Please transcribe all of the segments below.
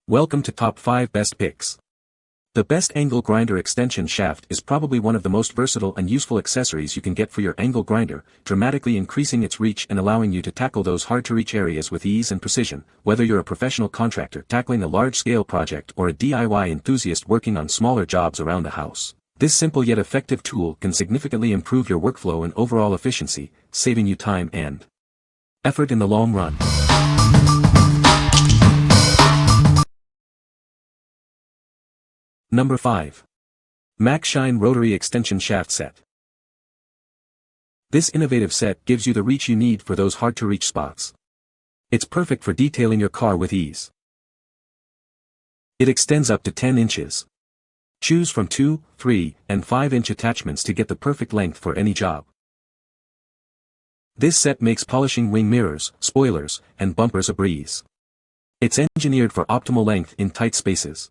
Welcome to Top 5 Best Picks. The best angle grinder extension shaft is probably one of the most versatile and useful accessories you can get for your angle grinder, dramatically increasing its reach and allowing you to tackle those hard-to-reach areas with ease and precision, whether you're a professional contractor tackling a large-scale project or a DIY enthusiast working on smaller jobs around the house. This simple yet effective tool can significantly improve your workflow and overall efficiency, saving you time and effort in the long run. Number 5. Maxshine Rotary Extension Shaft Set. This innovative set gives you the reach you need for those hard-to-reach spots. It's perfect for detailing your car with ease. It extends up to 10 inches. Choose from 2, 3, and 5-inch attachments to get the perfect length for any job. This set makes polishing wing mirrors, spoilers, and bumpers a breeze. It's engineered for optimal length in tight spaces.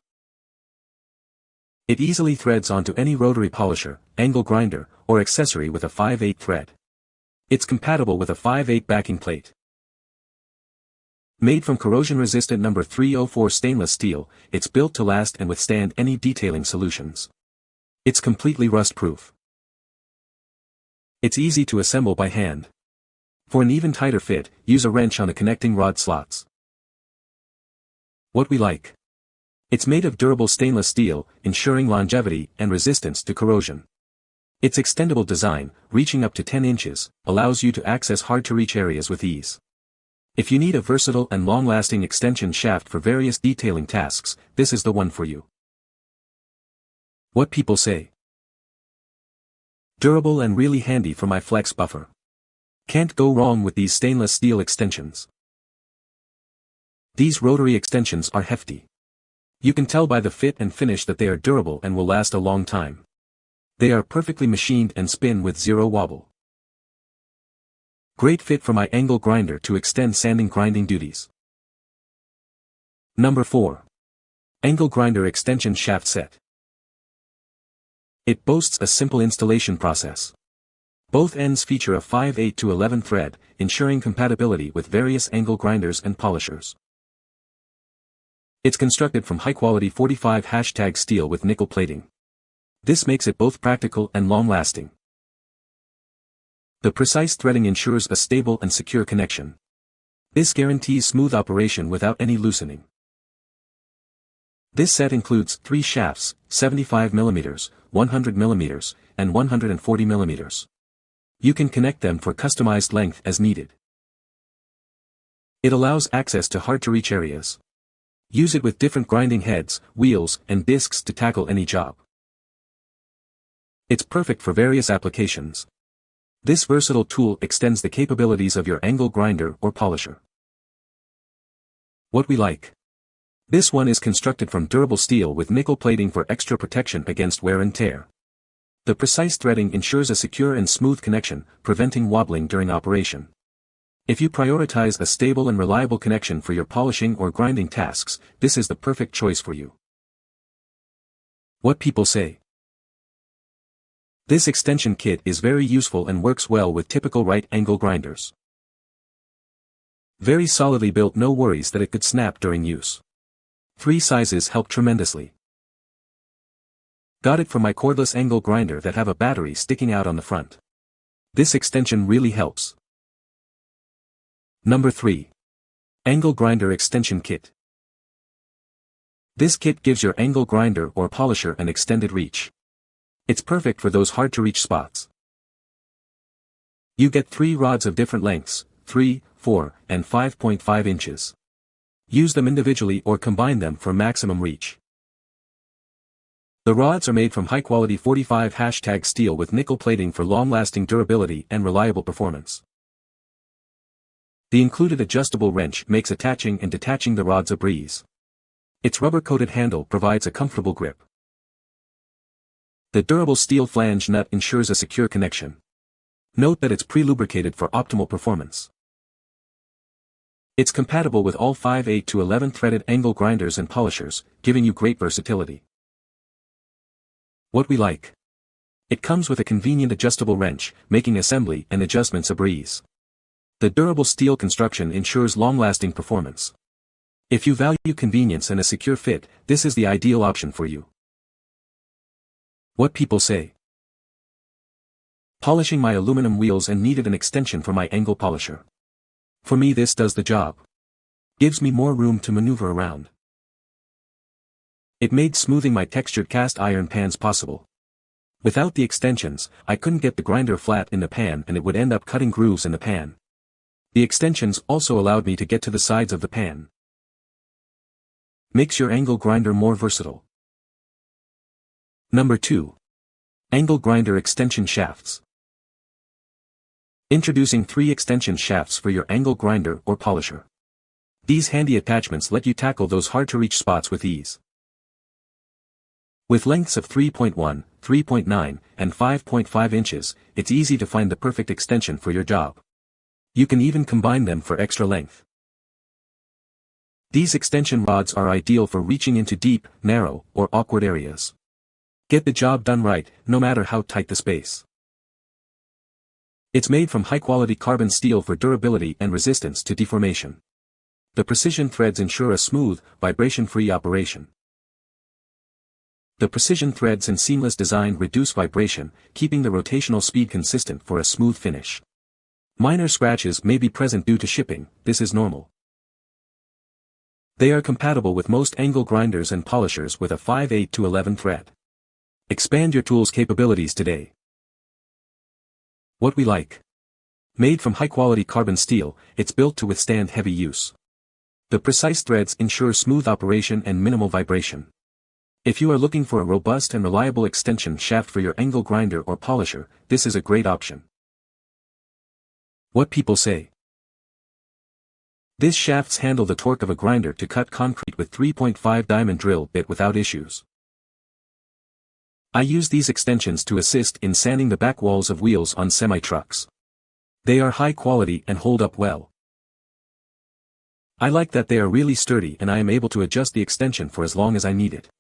It easily threads onto any rotary polisher, angle grinder, or accessory with a 5/8 thread. It's compatible with a 5/8 backing plate. Made from corrosion-resistant No. 304 stainless steel, it's built to last and withstand any detailing solutions. It's completely rust-proof. It's easy to assemble by hand. For an even tighter fit, use a wrench on the connecting rod slots. What we like. It's made of durable stainless steel, ensuring longevity and resistance to corrosion. Its extendable design, reaching up to 10 inches, allows you to access hard-to-reach areas with ease. If you need a versatile and long-lasting extension shaft for various detailing tasks, this is the one for you. What people say. Durable and really handy for my flex buffer. Can't go wrong with these stainless steel extensions. These rotary extensions are hefty. You can tell by the fit and finish that they are durable and will last a long time. They are perfectly machined and spin with zero wobble. Great fit for my angle grinder to extend sanding grinding duties. Number 4. Angle Grinder Extension Shaft Set. It boasts a simple installation process. Both ends feature a 5/8 to 11 thread, ensuring compatibility with various angle grinders and polishers. It's constructed from high-quality 45 steel with nickel plating. This makes it both practical and long-lasting. The precise threading ensures a stable and secure connection. This guarantees smooth operation without any loosening. This set includes 3 shafts, 75 mm, 100 mm, and 140 mm. You can connect them for customized length as needed. It allows access to hard-to-reach areas. Use it with different grinding heads, wheels, and discs to tackle any job. It's perfect for various applications. This versatile tool extends the capabilities of your angle grinder or polisher. What we like. This one is constructed from durable steel with nickel plating for extra protection against wear and tear. The precise threading ensures a secure and smooth connection, preventing wobbling during operation. If you prioritize a stable and reliable connection for your polishing or grinding tasks, this is the perfect choice for you. What people say. This extension kit is very useful and works well with typical right angle grinders. Very solidly built, no worries that it could snap during use. 3 sizes help tremendously. Got it for my cordless angle grinder that have a battery sticking out on the front. This extension really helps. Number 3. Angle Grinder Extension Kit. This kit gives your angle grinder or polisher an extended reach. It's perfect for those hard-to-reach spots. You get 3 rods of different lengths, 3, 4, and 5.5 inches. Use them individually or combine them for maximum reach. The rods are made from high-quality 45 steel with nickel plating for long-lasting durability and reliable performance. The included adjustable wrench makes attaching and detaching the rods a breeze. Its rubber-coated handle provides a comfortable grip. The durable steel flange nut ensures a secure connection. Note that it's pre-lubricated for optimal performance. It's compatible with all 5/8 to 11 threaded angle grinders and polishers, giving you great versatility. What we like. It comes with a convenient adjustable wrench, making assembly and adjustments a breeze. The durable steel construction ensures long-lasting performance. If you value convenience and a secure fit, this is the ideal option for you. What people say. Polishing my aluminum wheels and needed an extension for my angle polisher. For me this does the job. Gives me more room to maneuver around. It made smoothing my textured cast iron pans possible. Without the extensions, I couldn't get the grinder flat in the pan and it would end up cutting grooves in the pan. The extensions also allowed me to get to the sides of the pan. Makes your angle grinder more versatile. Number 2. Angle grinder extension shafts. Introducing 3 extension shafts for your angle grinder or polisher. These handy attachments let you tackle those hard-to-reach spots with ease. With lengths of 3.1, 3.9, and 5.5 inches, it's easy to find the perfect extension for your job. You can even combine them for extra length. These extension rods are ideal for reaching into deep, narrow, or awkward areas. Get the job done right, no matter how tight the space. It's made from high-quality carbon steel for durability and resistance to deformation. The precision threads ensure a smooth, vibration-free operation. The precision threads and seamless design reduce vibration, keeping the rotational speed consistent for a smooth finish. Minor scratches may be present due to shipping, this is normal. They are compatible with most angle grinders and polishers with a 5/8 to 11 thread. Expand your tool's capabilities today. What we like. Made from high-quality carbon steel, it's built to withstand heavy use. The precise threads ensure smooth operation and minimal vibration. If you are looking for a robust and reliable extension shaft for your angle grinder or polisher, this is a great option. What people say. These shafts handle the torque of a grinder to cut concrete with 3.5 diamond drill bit without issues. I use these extensions to assist in sanding the back walls of wheels on semi-trucks. They are high quality and hold up well. I like that they are really sturdy and I am able to adjust the extension for as long as I need it.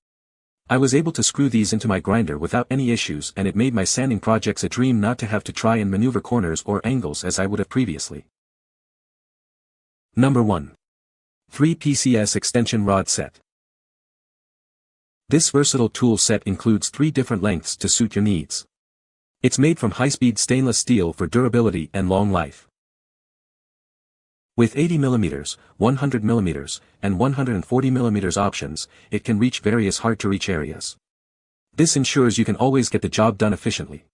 I was able to screw these into my grinder without any issues and it made my sanding projects a dream not to have to try and maneuver corners or angles as I would have previously. Number 1. 3 Pcs Extension Rod Set. This versatile tool set includes 3 different lengths to suit your needs. It's made from high-speed stainless steel for durability and long life. With 80mm, 100mm, and 140mm options, it can reach various hard-to-reach areas. This ensures you can always get the job done efficiently.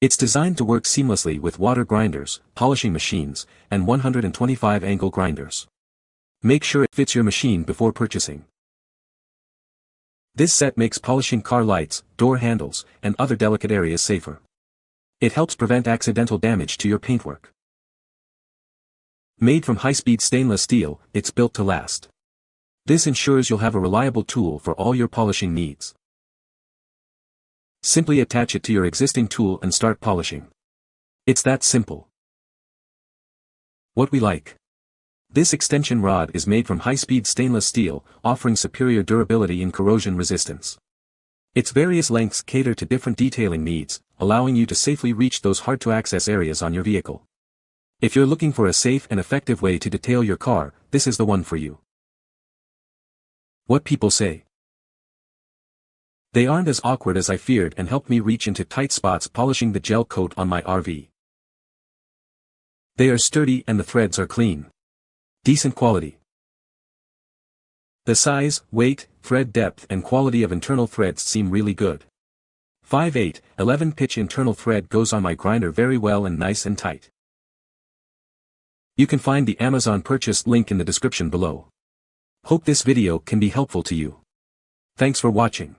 It's designed to work seamlessly with water grinders, polishing machines, and 125 angle grinders. Make sure it fits your machine before purchasing. This set makes polishing car lights, door handles, and other delicate areas safer. It helps prevent accidental damage to your paintwork. Made from high-speed stainless steel, it's built to last. This ensures you'll have a reliable tool for all your polishing needs. Simply attach it to your existing tool and start polishing. It's that simple. What we like. This extension rod is made from high-speed stainless steel, offering superior durability and corrosion resistance. Its various lengths cater to different detailing needs, allowing you to safely reach those hard-to-access areas on your vehicle. If you're looking for a safe and effective way to detail your car, this is the one for you. What people say. They aren't as awkward as I feared and helped me reach into tight spots polishing the gel coat on my RV. They are sturdy and the threads are clean. Decent quality. The size, weight, thread depth and quality of internal threads seem really good. 5/8, 11 pitch internal thread goes on my grinder very well and nice and tight. You can find the Amazon purchase link in the description below. Hope this video can be helpful to you. Thanks for watching.